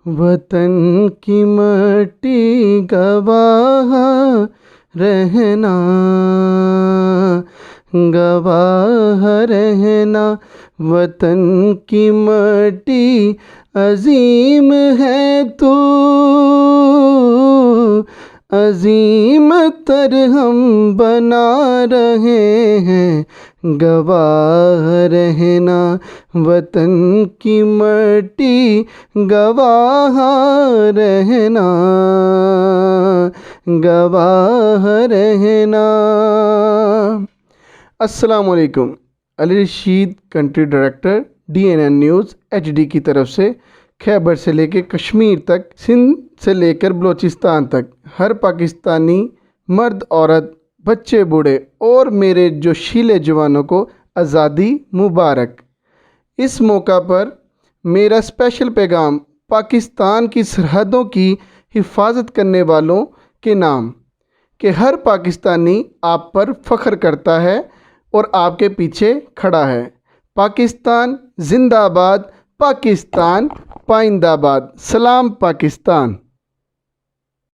वतन की मट्टी गवाह रहना, गवाह रहना। वतन की मट्टी अजीम है तू, अजीम तर हम बना रहे हैं। गवाह रहना वतन की मट्टी, गवाह रहना, गवाह रहना। अस्सलाम वालेकुम। Ali Rashid, country director DNN news HD की तरफ से खैबर से लेकर कश्मीर तक, सिंध से लेकर बलूचिस्तान तक, हर पाकिस्तानी मर्द औरत बच्चे बूढ़े और मेरे जोशीले जवानों को आज़ादी मुबारक। इस मौका पर मेरा स्पेशल पैगाम पाकिस्तान की सरहदों की हिफाजत करने वालों के नाम कि हर पाकिस्तानी आप पर फ़ख्र करता है और आपके पीछे खड़ा है। पाकिस्तान जिंदाबाद, पाकिस्तान पाइंदाबाद। सलाम पाकिस्तान।